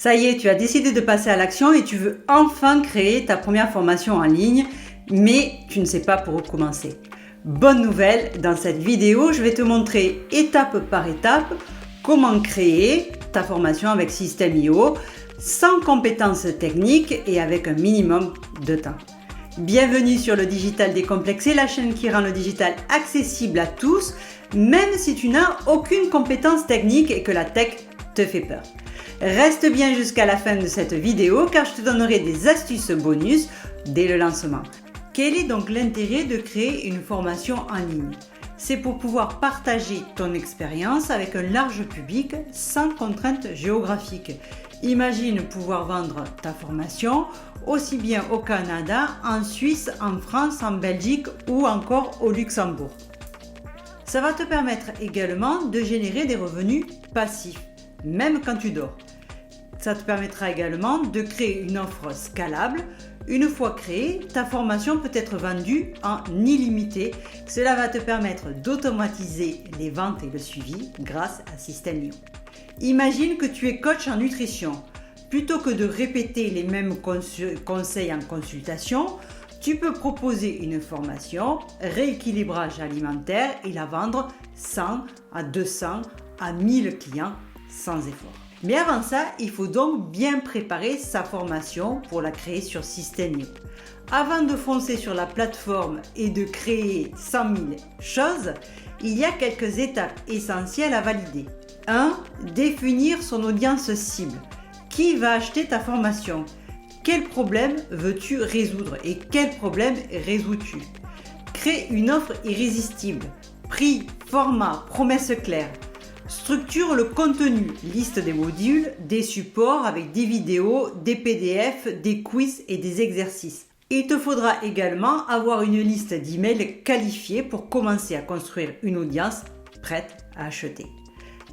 Ça y est, tu as décidé de passer à l'action et tu veux enfin créer ta première formation en ligne, mais tu ne sais pas par où commencer. Bonne nouvelle, dans cette vidéo, je vais te montrer étape par étape comment créer ta formation avec System.io sans compétences techniques et avec un minimum de temps. Bienvenue sur le Digital Décomplexé, la chaîne qui rend le digital accessible à tous, même si tu n'as aucune compétence technique et que la tech te fait peur. Reste bien jusqu'à la fin de cette vidéo car je te donnerai des astuces bonus dès le lancement. Quel est donc l'intérêt de créer une formation en ligne? C'est pour pouvoir partager ton expérience avec un large public sans contrainte géographique. Imagine pouvoir vendre ta formation aussi bien au Canada, en Suisse, en France, en Belgique ou encore au Luxembourg. Ça va te permettre également de générer des revenus passifs, même quand tu dors. Ça te permettra également de créer une offre scalable. Une fois créée, ta formation peut être vendue en illimité. Cela va te permettre d'automatiser les ventes et le suivi grâce à System.io. Imagine que tu es coach en nutrition. Plutôt que de répéter les mêmes conseils en consultation, tu peux proposer une formation rééquilibrage alimentaire et la vendre 100 à 200 à 1000 clients sans effort. Mais avant ça, il faut donc bien préparer sa formation pour la créer sur System.io. Avant de foncer sur la plateforme et de créer 100 000 choses, il y a quelques étapes essentielles à valider. 1. Définir son audience cible. Qui va acheter ta formation? Quel problème veux-tu résoudre et quel problème résous-tu? Crée une offre irrésistible. Prix, format, promesses claires. Structure le contenu, liste des modules, des supports avec des vidéos, des PDF, des quiz et des exercices. Il te faudra également avoir une liste d'emails qualifiés pour commencer à construire une audience prête à acheter.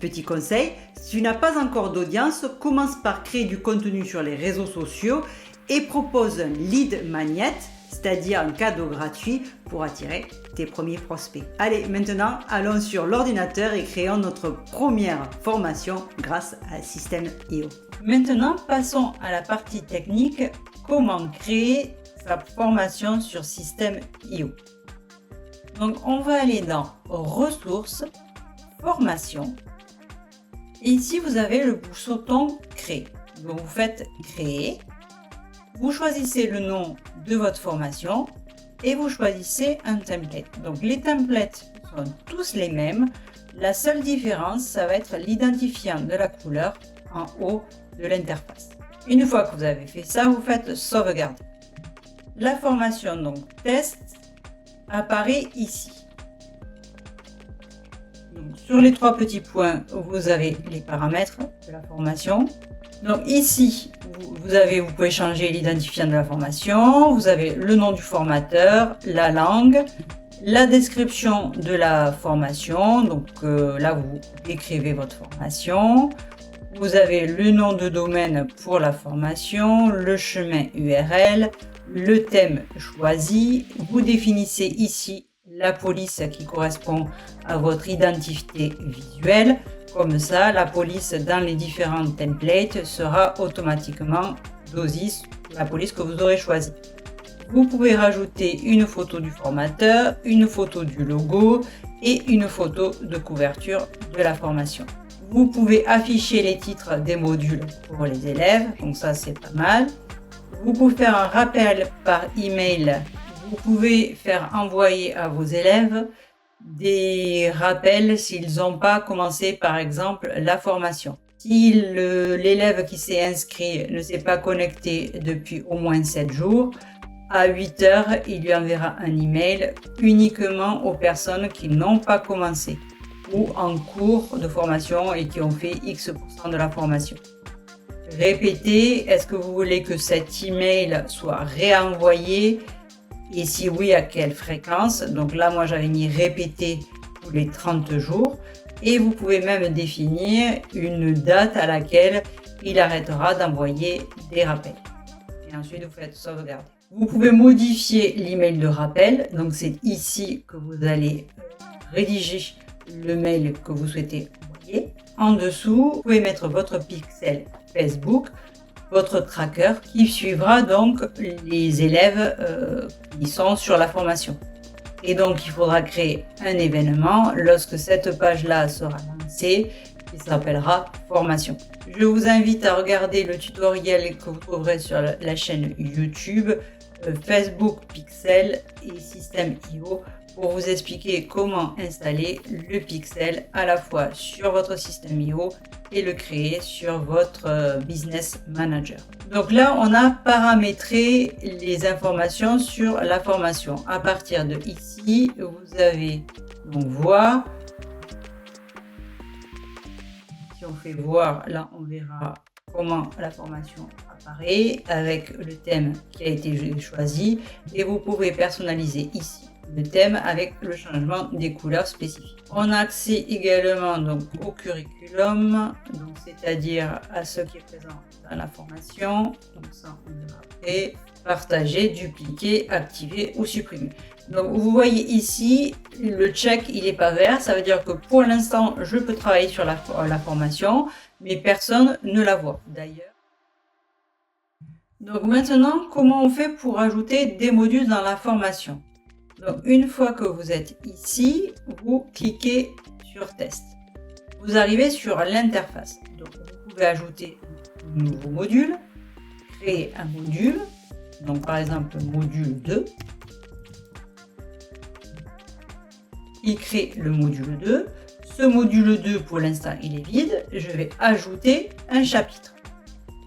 Petit conseil, si tu n'as pas encore d'audience, commence par créer du contenu sur les réseaux sociaux et propose un lead magnet, c'est-à-dire un cadeau gratuit pour attirer tes premiers prospects. Allez, maintenant, allons sur l'ordinateur et créons notre première formation grâce à System.io. Maintenant, passons à la partie technique, comment créer sa formation sur System.io. Donc, on va aller dans Ressources, Formation. Et ici, vous avez le bouton Créer. Donc, vous faites Créer. Vous choisissez le nom de votre formation et vous choisissez un template. Donc les templates sont tous les mêmes. La seule différence, ça va être l'identifiant de la couleur en haut de l'interface. Une fois que vous avez fait ça, vous faites sauvegarder. La formation donc test apparaît ici. Donc, sur les trois petits points, vous avez les paramètres de la formation. Donc ici, vous pouvez changer l'identifiant de la formation, vous avez le nom du formateur, la langue, la description de la formation, donc là vous décrivez votre formation, vous avez le nom de domaine pour la formation, le chemin URL, le thème choisi, vous définissez ici la police qui correspond à votre identité visuelle. Comme ça, la police dans les différents templates sera automatiquement d'OSIS, la police que vous aurez choisie. Vous pouvez rajouter une photo du formateur, une photo du logo et une photo de couverture de la formation. Vous pouvez afficher les titres des modules pour les élèves, donc ça c'est pas mal. Vous pouvez faire un rappel par email. Vous pouvez faire envoyer à vos élèves des rappels s'ils n'ont pas commencé par exemple la formation. Si l'élève qui s'est inscrit ne s'est pas connecté depuis au moins 7 jours, à 8 heures, il lui enverra un email uniquement aux personnes qui n'ont pas commencé ou en cours de formation et qui ont fait X% de la formation. Répétez, est-ce que vous voulez que cet email soit réenvoyé? Et si oui, à quelle fréquence? Donc là, moi, j'avais mis répéter tous les 30 jours. Et vous pouvez même définir une date à laquelle il arrêtera d'envoyer des rappels. Et ensuite, vous faites sauvegarder. Vous pouvez modifier l'email de rappel. Donc, c'est ici que vous allez rédiger le mail que vous souhaitez envoyer. en dessous, vous pouvez mettre votre pixel Facebook, votre tracker qui suivra donc les élèves qui sont sur la formation. Et donc, il faudra créer un événement lorsque cette page-là sera lancée, qui s'appellera formation. Je vous invite à regarder le tutoriel que vous trouverez sur la chaîne YouTube Facebook Pixel et System.io pour vous expliquer comment installer le pixel à la fois sur votre System.io et le créer sur votre Business Manager. Donc là, on a paramétré les informations sur la formation. À partir de ici, vous avez donc voir. Si on fait voir, là, on verra comment la formation apparaît avec le thème qui a été choisi et vous pouvez personnaliser ici le thème avec le changement des couleurs spécifiques. On a accès également donc au curriculum, c'est-à-dire à ce qui est présent dans la formation. Donc ça, on verra après. Partager, dupliquer, activer ou supprimer. Donc vous voyez ici, le check il n'est pas vert, ça veut dire que pour l'instant je peux travailler sur la formation, mais personne ne la voit d'ailleurs. Donc maintenant, comment on fait pour ajouter des modules dans la formation? Donc une fois que vous êtes ici, vous cliquez sur test. Vous arrivez sur l'interface. Donc vous pouvez ajouter un nouveau module, créer un module. Donc par exemple module 2. Il crée le module 2. Ce module 2 pour l'instant il est vide. Je vais ajouter un chapitre.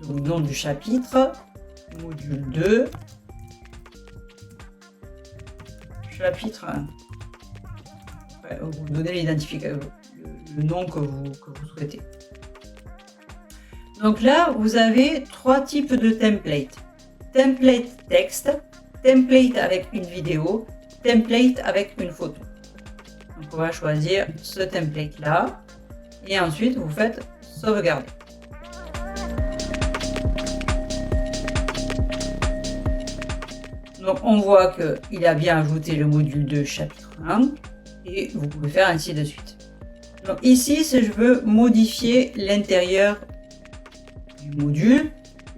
Donc nom du chapitre, module 2, chapitre 1. Après, vous donnez l'identificateur, le nom que vous souhaitez. Donc là vous avez trois types de templates. Template texte, template avec une vidéo, template avec une photo. Donc on va choisir ce template là et ensuite vous faites sauvegarder. Donc on voit qu'il a bien ajouté le module 2 chapitre 1 et vous pouvez faire ainsi de suite. Donc ici si je veux modifier l'intérieur du module,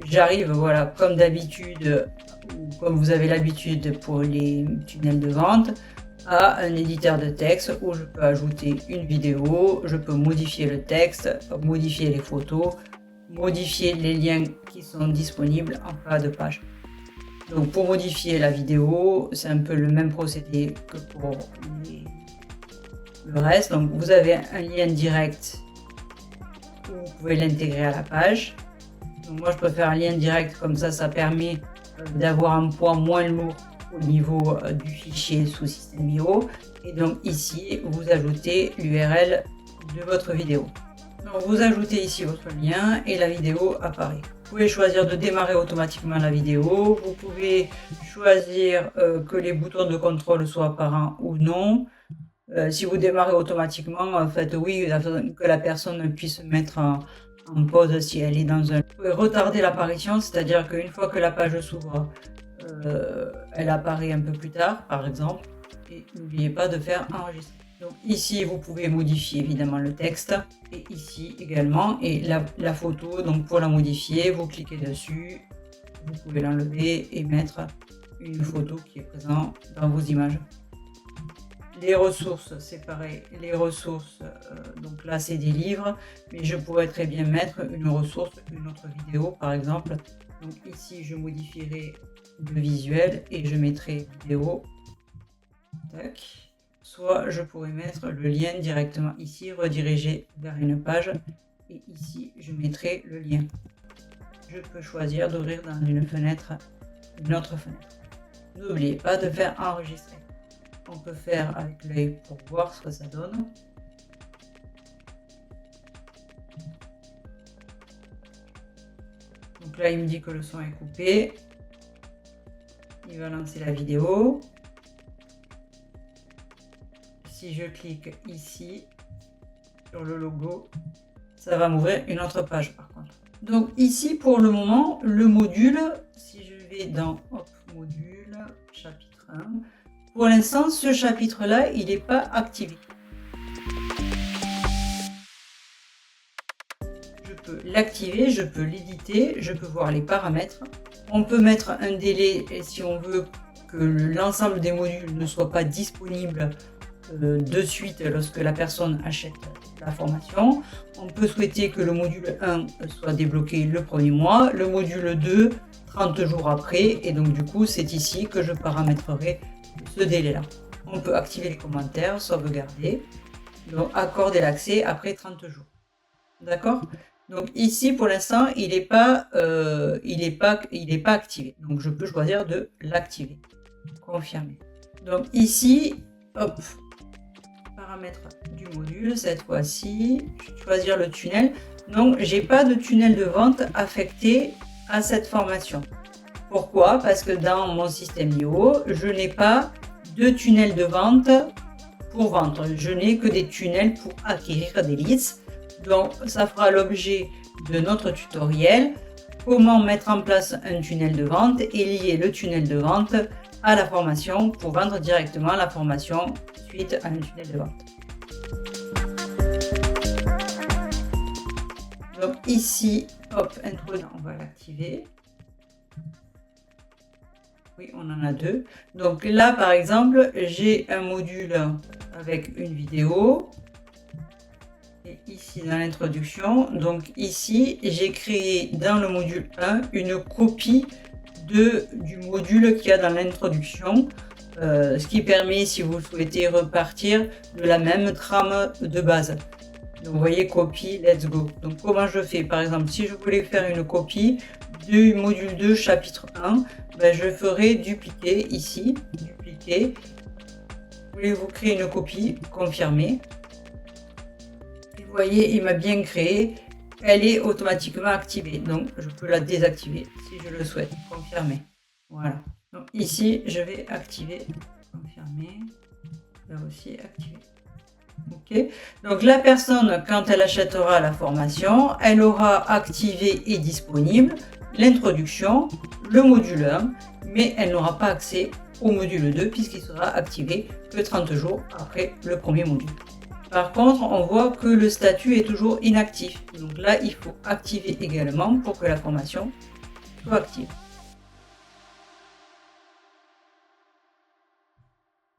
j'arrive, voilà, comme d'habitude, ou comme vous avez l'habitude pour les tunnels de vente, à un éditeur de texte où je peux ajouter une vidéo, je peux modifier le texte, modifier les photos, modifier les liens qui sont disponibles en bas de page. Donc pour modifier la vidéo, c'est un peu le même procédé que pour le reste. Donc vous avez un lien direct où vous pouvez l'intégrer à la page. Donc moi je peux faire un lien direct comme ça permet d'avoir un poids moins lourd au niveau du fichier sous System.io. Et donc ici vous ajoutez l'URL de votre vidéo. Donc vous ajoutez ici votre lien et la vidéo apparaît. Vous pouvez choisir de démarrer automatiquement la vidéo. Vous pouvez choisir que les boutons de contrôle soient apparents ou non. Si vous démarrez automatiquement, faites oui, que la personne puisse mettre en pause si elle est dans un... Vous pouvez retarder l'apparition, c'est-à-dire qu'une fois que la page s'ouvre, elle apparaît un peu plus tard, par exemple. Et n'oubliez pas de faire enregistrer. Donc ici, vous pouvez modifier évidemment le texte. Et ici également. Et la photo, donc pour la modifier, vous cliquez dessus. Vous pouvez l'enlever et mettre une photo qui est présente dans vos images. Les ressources, c'est pareil. Les ressources, donc là, c'est des livres. Mais je pourrais très bien mettre une ressource, une autre vidéo, par exemple. Donc ici, je modifierai le visuel et je mettrai vidéo. Tac. Soit je pourrais mettre le lien directement ici, rediriger vers une page. Et ici, je mettrai le lien. Je peux choisir d'ouvrir dans une fenêtre, une autre fenêtre. N'oubliez pas de faire enregistrer. On peut faire avec l'œil pour voir ce que ça donne. Donc là, il me dit que le son est coupé. Il va lancer la vidéo. Si je clique ici, sur le logo, ça va m'ouvrir une autre page par contre. Donc ici, pour le moment, le module, si je vais dans module, chapitre 1, pour l'instant, ce chapitre-là, il n'est pas activé. peux l'activer, je peux l'éditer, je peux voir les paramètres. On peut mettre un délai si on veut que l'ensemble des modules ne soit pas disponible de suite lorsque la personne achète la formation. On peut souhaiter que le module 1 soit débloqué le premier mois, le module 2 30 jours après, et donc du coup c'est ici que je paramétrerai ce délai là. On peut activer les commentaires, sauvegarder, donc accorder l'accès après 30 jours. D'accord? Donc ici pour l'instant il n'est pas activé, donc je peux choisir de l'activer. Confirmer. Donc ici, hop, paramètres du module, cette fois-ci, je vais choisir le tunnel. Donc j'ai pas de tunnel de vente affecté à cette formation. Pourquoi? Parce que dans mon système IO, je n'ai pas de tunnel de vente pour vendre. Je n'ai que des tunnels pour acquérir des leads. Donc ça fera l'objet de notre tutoriel. Comment mettre en place un tunnel de vente et lier le tunnel de vente à la formation pour vendre directement la formation suite à un tunnel de vente. Donc ici, hop, introduire, on va l'activer. Oui, on en a deux. Donc là, par exemple, j'ai un module avec une vidéo. Et ici, dans l'introduction, donc ici, j'ai créé dans le module 1 une copie du module qu'il y a dans l'introduction, ce qui permet, si vous souhaitez, repartir de la même trame de base. Donc vous voyez, copie, let's go. Donc comment je fais? Par exemple, si je voulais faire une copie du module 2 chapitre 1, ben, je ferai dupliquer ici, dupliquer. Voulez-vous créer une copie? Confirmer. Et vous voyez, il m'a bien créé. Elle est automatiquement activée, donc je peux la désactiver si je le souhaite. Confirmer. Voilà. Donc ici, je vais activer. Confirmer. Là aussi, activer. Ok. Donc la personne, quand elle achètera la formation, elle aura activé et disponible l'introduction, le module 1, mais elle n'aura pas accès au module 2 puisqu'il sera activé que 30 jours après le premier module. Par contre, on voit que le statut est toujours inactif. Donc là, il faut activer également pour que la formation soit active.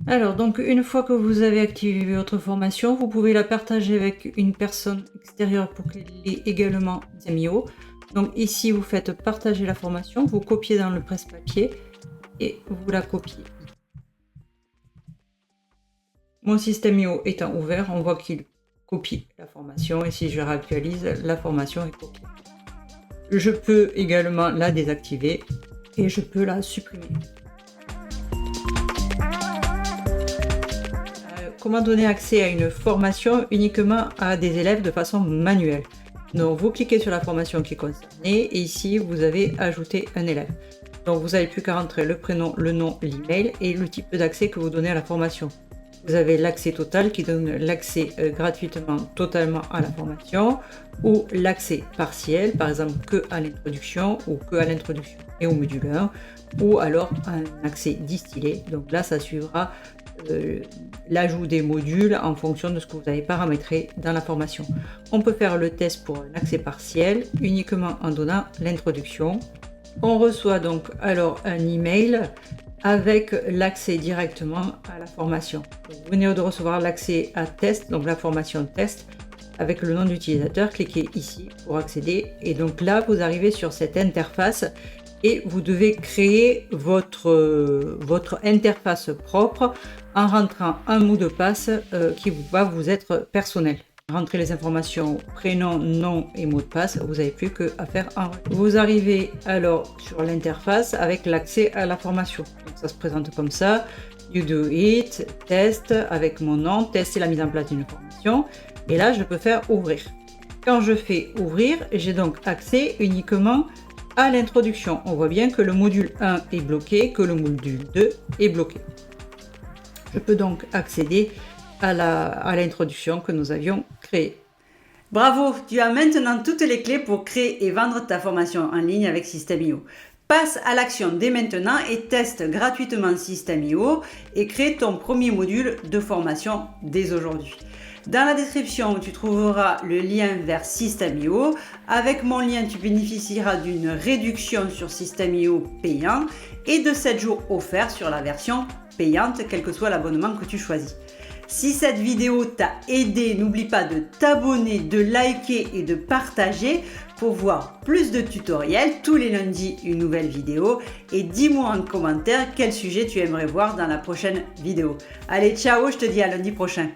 Alors, donc une fois que vous avez activé votre formation, vous pouvez la partager avec une personne extérieure pour qu'elle ait également Zemio. Donc ici, vous faites partager la formation, vous copiez dans le presse-papier et vous la copiez. Mon système IO étant ouvert, on voit qu'il copie la formation et si je réactualise, la formation est copiée. Je peux également la désactiver et je peux la supprimer. Comment donner accès à une formation uniquement à des élèves de façon manuelle? Donc vous cliquez sur la formation qui est concernée et ici vous avez ajouté un élève. Donc vous n'avez plus qu'à rentrer le prénom, le nom, l'email et le type d'accès que vous donnez à la formation. Vous avez l'accès total qui donne l'accès gratuitement totalement à la formation ou l'accès partiel, par exemple que à l'introduction ou que à l'introduction et au module 1 ou alors un accès distillé. Donc là, ça suivra l'ajout des modules en fonction de ce que vous avez paramétré dans la formation. On peut faire le test pour un accès partiel uniquement en donnant l'introduction. On reçoit donc alors un email avec l'accès directement à la formation. Donc, vous venez de recevoir l'accès à test, donc la formation test, avec le nom d'utilisateur. Cliquez ici pour accéder. Et donc là, vous arrivez sur cette interface et vous devez créer votre interface propre en rentrant un mot de passe qui va vous être personnel. Rentrez les informations, prénom, nom et mot de passe, vous n'avez plus qu'à faire un. Vous arrivez alors sur l'interface avec l'accès à la formation. Donc ça se présente comme ça, you do it, test avec mon nom, test c'est la mise en place d'une formation. Et là je peux faire ouvrir. Quand je fais ouvrir, j'ai donc accès uniquement à l'introduction. On voit bien que le module 1 est bloqué, que le module 2 est bloqué. Je peux donc accéder à l'introduction que nous avions créée. Bravo, tu as maintenant toutes les clés pour créer et vendre ta formation en ligne avec Système.io. Passe à l'action dès maintenant et teste gratuitement Système.io et crée ton premier module de formation dès aujourd'hui. Dans la description, tu trouveras le lien vers System.io. Avec mon lien, tu bénéficieras d'une réduction sur System.io payant et de 7 jours offerts sur la version payante, quel que soit l'abonnement que tu choisis. Si cette vidéo t'a aidé, n'oublie pas de t'abonner, de liker et de partager pour voir plus de tutoriels. Tous les lundis, une nouvelle vidéo. Et dis-moi en commentaire quel sujet tu aimerais voir dans la prochaine vidéo. Allez, ciao, je te dis à lundi prochain.